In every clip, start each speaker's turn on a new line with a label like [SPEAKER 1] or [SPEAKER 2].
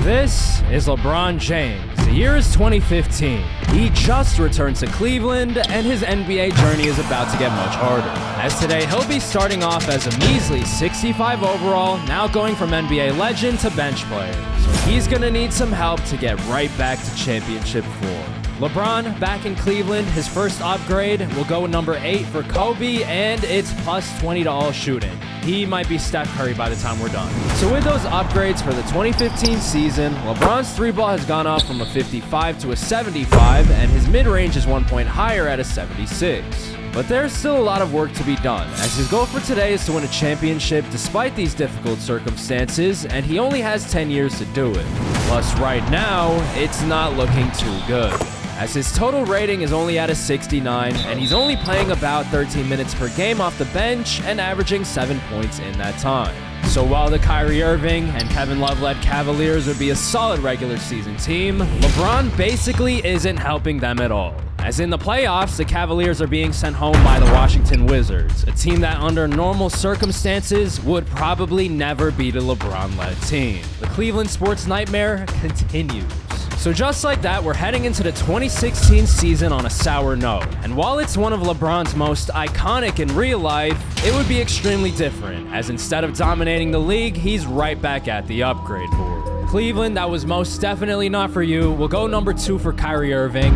[SPEAKER 1] This is LeBron James. The year is 2015. He just returned to Cleveland, and his NBA journey is about to get much harder. As today, he'll be starting off as a measly 65 overall, now going from NBA legend to bench player. So he's gonna need some help to get right back to championship form. LeBron back in Cleveland, his first upgrade will go with number 8 for Kobe, and it's plus 20 to all shooting. He might be Steph Curry by the time we're done. So with those upgrades for the 2015 season, LeBron's 3-ball has gone up from a 55 to a 75, and his mid-range is 1 point higher at a 76. But there's still a lot of work to be done, as his goal for today is to win a championship despite these difficult circumstances, and he only has 10 years to do it. Plus, right now, it's not looking too good, as his total rating is only at a 69, and he's only playing about 13 minutes per game off the bench and averaging 7 points in that time. So while the Kyrie Irving and Kevin Love-led Cavaliers would be a solid regular season team, LeBron basically isn't helping them at all. As in the playoffs, the Cavaliers are being sent home by the Washington Wizards, a team that under normal circumstances would probably never beat a LeBron-led team. The Cleveland sports nightmare continues. So just like that, we're heading into the 2016 season on a sour note. And while it's one of LeBron's most iconic in real life, it would be extremely different, as instead of dominating the league, he's right back at the upgrade board. Cleveland, that was most definitely not for you. We'll go number 2 for Kyrie Irving.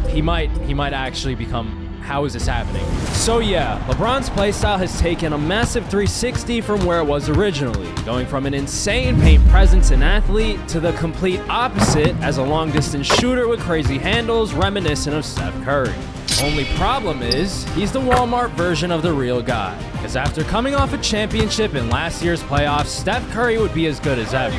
[SPEAKER 1] He might actually become... How is this happening? So yeah, LeBron's playstyle has taken a massive 360 from where it was originally, going from an insane paint presence and athlete to the complete opposite as a long-distance shooter with crazy handles reminiscent of Steph Curry. Only problem is, he's the Walmart version of the real guy, because after coming off a championship in last year's playoffs, Steph Curry would be as good as ever.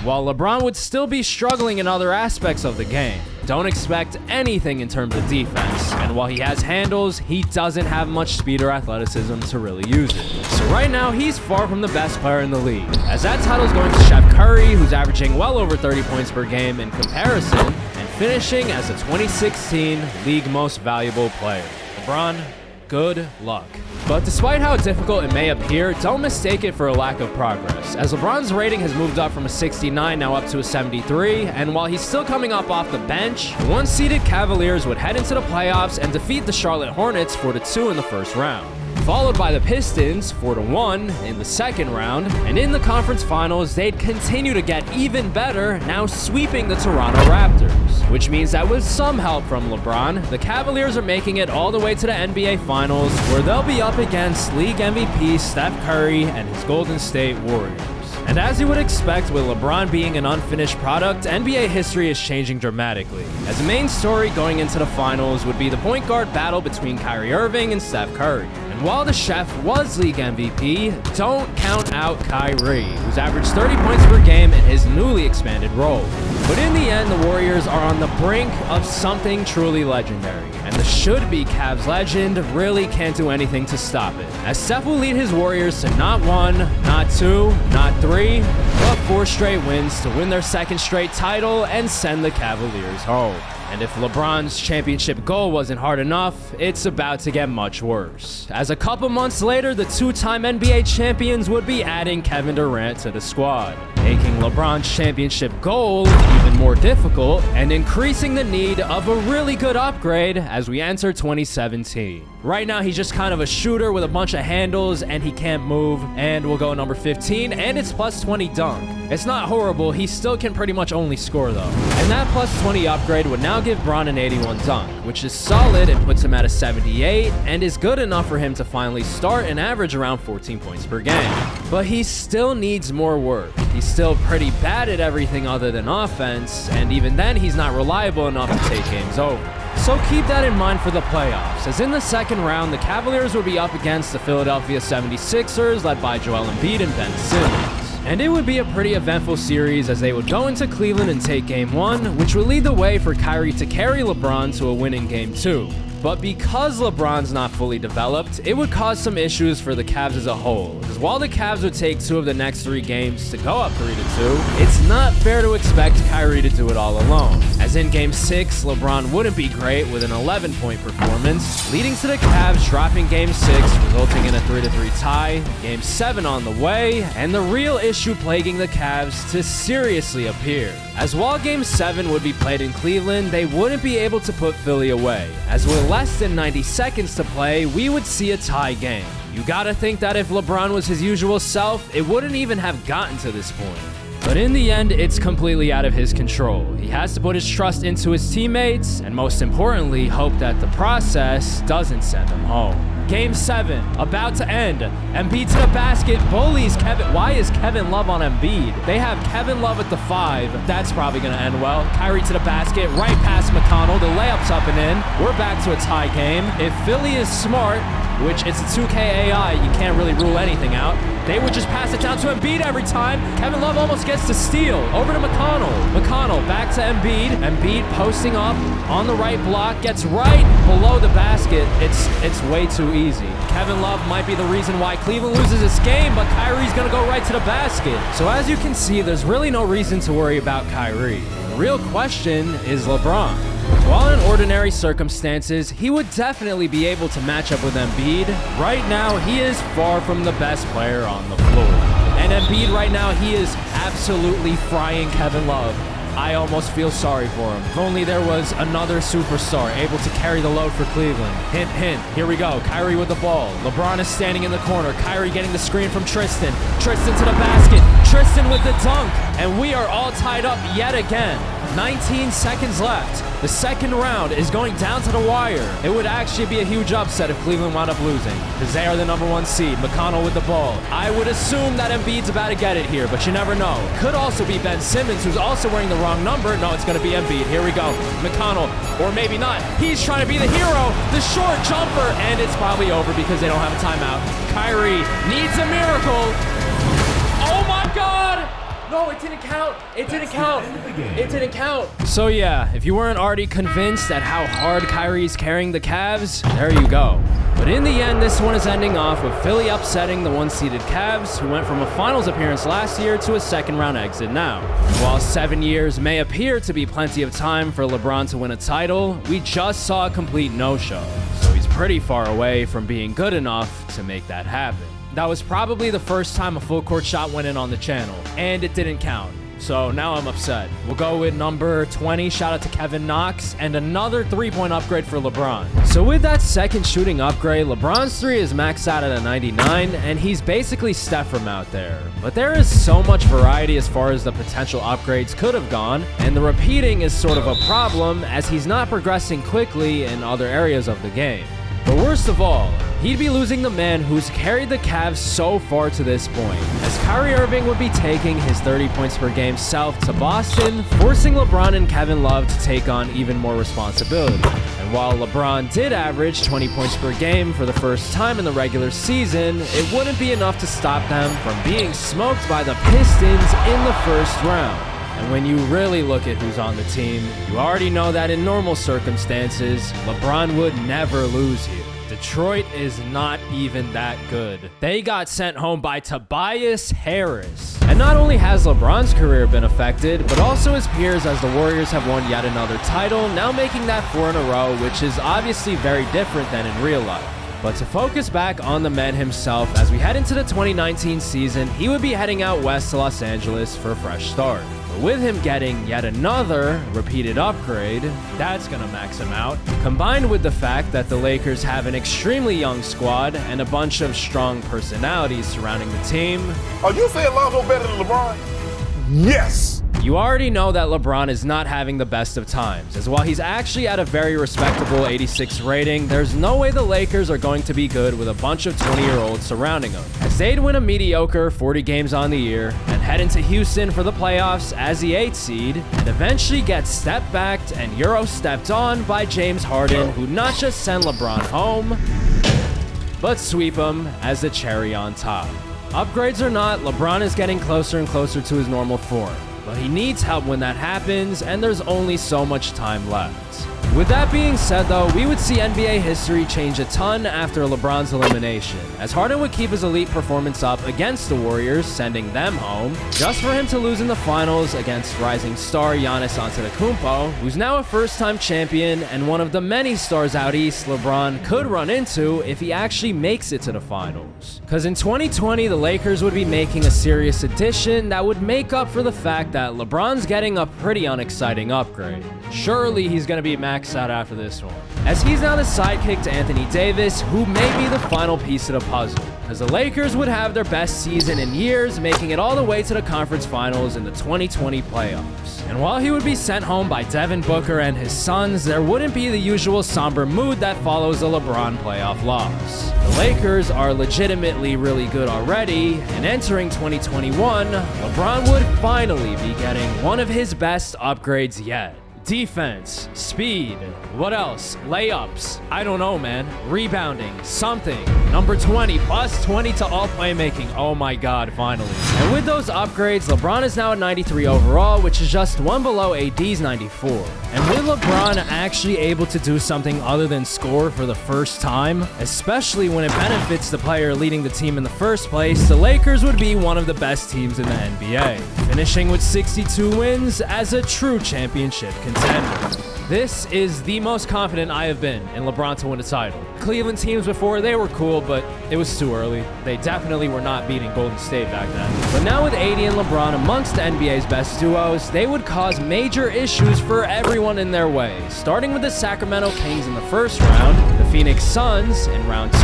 [SPEAKER 1] While LeBron would still be struggling in other aspects of the game. Don't expect anything in terms of defense, and while he has handles, he doesn't have much speed or athleticism to really use it. So right now, he's far from the best player in the league, as that title's going to Steph Curry, who's averaging well over 30 points per game in comparison, and finishing as the 2016 league most valuable player. LeBron, good luck. But despite how difficult it may appear, don't mistake it for a lack of progress, as LeBron's rating has moved up from a 69 now up to a 73, and while he's still coming up off the bench, the one-seeded Cavaliers would head into the playoffs and defeat the Charlotte Hornets 4-2 in the first round, followed by the Pistons 4-1 in the second round, and in the conference finals, they'd continue to get even better, now sweeping the Toronto Raptors. Which means that with some help from LeBron, the Cavaliers are making it all the way to the NBA Finals, where they'll be up against league MVP Steph Curry and his Golden State Warriors. And as you would expect, with LeBron being an unfinished product, NBA history is changing dramatically, as the main story going into the finals would be the point guard battle between Kyrie Irving and Steph Curry. And while the chef was league MVP, don't count out Kyrie, who's averaged 30 points per game in his newly expanded role. But in the end, the Warriors are on the brink of something truly legendary, and the should-be Cavs legend really can't do anything to stop it, as Steph will lead his Warriors to not 1, not 2, not 3, but 4 straight wins to win their second straight title and send the Cavaliers home. And if LeBron's championship goal wasn't hard enough, it's about to get much worse, as a couple months later, the 2-time NBA champions would be adding Kevin Durant to the squad, making LeBron's championship goal even more difficult and increasing the need of a really good upgrade as we enter 2017. Right now, he's just kind of a shooter with a bunch of handles and he can't move, and we'll go number 15, and it's plus 20 dunk. It's not horrible, he still can pretty much only score though. And that plus 20 upgrade would now give Bron an 81 dunk, which is solid and puts him at a 78, and is good enough for him to finally start and average around 14 points per game. But he still needs more work. He's still pretty bad at everything other than offense, and even then he's not reliable enough to take games over. So keep that in mind for the playoffs, as in the second round, the Cavaliers would be up against the Philadelphia 76ers led by Joel Embiid and Ben Simmons. And it would be a pretty eventful series as they would go into Cleveland and take Game 1, which would lead the way for Kyrie to carry LeBron to a win in Game 2. But because LeBron's not fully developed, it would cause some issues for the Cavs as a whole. Because while the Cavs would take 2 of the next 3 games to go up 3-2, it's not fair to expect Kyrie to do it all alone. As in Game 6, LeBron wouldn't be great with an 11-point performance, leading to the Cavs dropping Game 6, resulting in a 3-3 tie, Game 7 on the way, and the real issue plaguing the Cavs to seriously appear. As while Game 7 would be played in Cleveland, they wouldn't be able to put Philly away, as with less than 90 seconds to play, we would see a tie game. You gotta think that if LeBron was his usual self, it wouldn't even have gotten to this point. But in the end, it's completely out of his control. He has to put his trust into his teammates, and most importantly, hope that the process doesn't send him home. Game 7, about to end. Embiid to the basket, bullies Kevin. Why is Kevin Love on Embiid? They have Kevin Love at the 5. That's probably going to end well. Kyrie to the basket, right past McConnell. The layup's up and in. We're back to a tie game. If Philly is smart, which it's a 2K AI, you can't really rule anything out, they would just pass it down to Embiid every time. Kevin Love almost gets to steal. Over to McConnell. McConnell back to Embiid. Embiid posting up on the right block, gets right below the basket. It's way too easy. Kevin Love might be the reason why Cleveland loses this game, but Kyrie's gonna go right to the basket. So as you can see, there's really no reason to worry about Kyrie. The real question is LeBron. While in ordinary circumstances, he would definitely be able to match up with Embiid. Right now, he is far from the best player on the floor. And Embiid right now, he is absolutely frying Kevin Love. I almost feel sorry for him. If only there was another superstar able to carry the load for Cleveland. Hint, hint. Here we go. Kyrie with the ball. LeBron is standing in the corner. Kyrie getting the screen from Tristan. Tristan to the basket. Tristan with the dunk. And we are all tied up yet again. 19 seconds left. The second round is going down to the wire. It would actually be a huge upset if Cleveland wound up losing, because they are the #1 seed. McConnell with the ball. I would assume that Embiid's about to get it here, but you never know. Could also be Ben Simmons, who's also wearing the wrong number. No, it's going to be Embiid. Here we go. McConnell, or maybe not. He's trying to be the hero. The short jumper, and it's probably over because they don't have a timeout. Kyrie needs a miracle. Oh my God! No, it didn't count. It didn't count. It didn't count. So yeah, if you weren't already convinced at how hard Kyrie's carrying the Cavs, there you go. But in the end, this one is ending off with Philly upsetting the 1-seeded Cavs, who went from a finals appearance last year to a second-round exit now. While 7 years may appear to be plenty of time for LeBron to win a title, we just saw a complete no-show. So he's pretty far away from being good enough to make that happen. That was probably the first time a full court shot went in on the channel, and it didn't count. So now I'm upset. We'll go with number 20, shout out to Kevin Knox, and another 3-point upgrade for LeBron. So with that second shooting upgrade, LeBron's 3 is maxed out at a 99, and he's basically Steph from out there. But there is so much variety as far as the potential upgrades could have gone, and the repeating is sort of a problem as he's not progressing quickly in other areas of the game. But worst of all, he'd be losing the man who's carried the Cavs so far to this point, as Kyrie Irving would be taking his 30 points per game self to Boston, forcing LeBron and Kevin Love to take on even more responsibility. And while LeBron did average 20 points per game for the first time in the regular season, it wouldn't be enough to stop them from being smoked by the Pistons in the first round. And when you really look at who's on the team, you already know that in normal circumstances, LeBron would never lose here. Detroit is not even that good. They got sent home by Tobias Harris. And not only has LeBron's career been affected, but also his peers, as the Warriors have won yet another title, now making that 4 in a row, which is obviously very different than in real life. But to focus back on the man himself, as we head into the 2019 season, he would be heading out west to Los Angeles for a fresh start. But with him getting yet another repeated upgrade, that's gonna max him out. Combined with the fact that the Lakers have an extremely young squad and a bunch of strong personalities surrounding the team.
[SPEAKER 2] Are you saying Lonzo better than LeBron? Yes!
[SPEAKER 1] You already know that LeBron is not having the best of times, as while he's actually at a very respectable 86 rating, there's no way the Lakers are going to be good with a bunch of 20-year-olds surrounding him, as they'd win a mediocre 40 games on the year and head into Houston for the playoffs as the 8th seed, and eventually get step-backed and Euro-stepped on by James Harden, who not just send LeBron home, but sweep him as the cherry on top. Upgrades or not, LeBron is getting closer and closer to his normal form. But he needs help when that happens, and there's only so much time left. With that being said though, we would see NBA history change a ton after LeBron's elimination, as Harden would keep his elite performance up against the Warriors, sending them home, just for him to lose in the finals against rising star Giannis Antetokounmpo, who's now a first-time champion and one of the many stars out east LeBron could run into if he actually makes it to the finals. Cause in 2020, the Lakers would be making a serious addition that would make up for the fact that LeBron's getting a pretty unexciting upgrade. Surely he's gonna be maxed out after this one, as he's now the sidekick to Anthony Davis, who may be the final piece of the puzzle, as the Lakers would have their best season in years, making it all the way to the conference finals in the 2020 playoffs. And while he would be sent home by Devin Booker and his Suns, there wouldn't be the usual somber mood that follows a LeBron playoff loss. The Lakers are legitimately really good already, and entering 2021, LeBron would finally be getting one of his best upgrades yet. Defense, speed, what else? Layups, I don't know, man. Rebounding, something. Number 20, plus 20 to all playmaking. Oh my god, finally. And with those upgrades, LeBron is now at 93 overall, which is just one below AD's 94. And with LeBron actually able to do something other than score for the first time, especially when it benefits the player leading the team in the first place, the Lakers would be one of the best teams in the NBA, finishing with 62 wins as a true championship contender. This is the most confident I have been in LeBron to win a title. Cleveland teams before, they were cool, but it was too early. They definitely were not beating Golden State back then. But now with AD and LeBron amongst the NBA's best duos, they would cause major issues for everyone in their way, starting with the Sacramento Kings in the first round, the Phoenix Suns in round 2,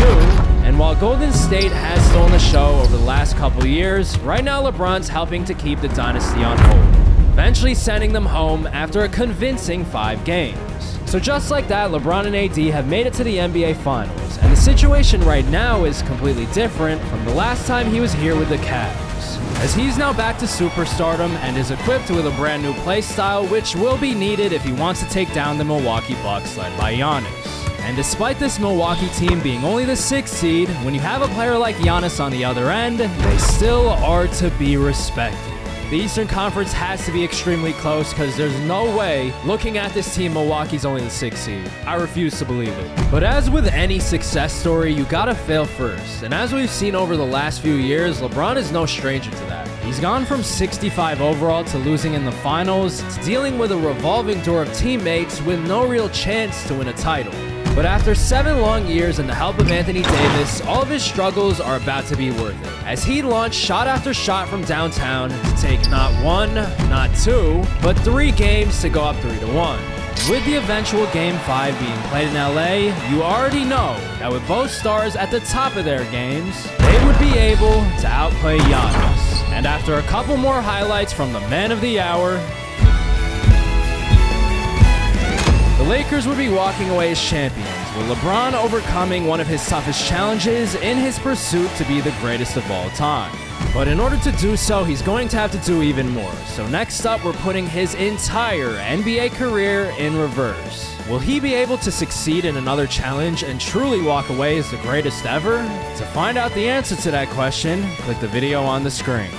[SPEAKER 1] and while Golden State has stolen the show over the last couple years, right now LeBron's helping to keep the dynasty on hold, eventually sending them home after a convincing 5 games. So just like that, LeBron and AD have made it to the NBA Finals, and the situation right now is completely different from the last time he was here with the Cavs, as he's now back to superstardom and is equipped with a brand new play style which will be needed if he wants to take down the Milwaukee Bucks led by Giannis. And despite this Milwaukee team being only the 6th seed, when you have a player like Giannis on the other end, they still are to be respected. The Eastern Conference has to be extremely close because there's no way, looking at this team, Milwaukee's only the 6th seed. I refuse to believe it. But as with any success story, you gotta fail first. And as we've seen over the last few years, LeBron is no stranger to that. He's gone from 65 overall to losing in the finals, to dealing with a revolving door of teammates with no real chance to win a title. But after 7 long years and the help of Anthony Davis, all of his struggles are about to be worth it, as he launched shot after shot from downtown to take not 1, not 2, but 3 games to go up 3-1. With the eventual Game 5 being played in LA, you already know that with both stars at the top of their games, they would be able to outplay Giannis. And after a couple more highlights from the man of the hour, the Lakers would be walking away as champions, with LeBron overcoming one of his toughest challenges in his pursuit to be the greatest of all time. But in order to do so, he's going to have to do even more. So next up, we're putting his entire NBA career in reverse. Will he be able to succeed in another challenge and truly walk away as the greatest ever? To find out the answer to that question, click the video on the screen.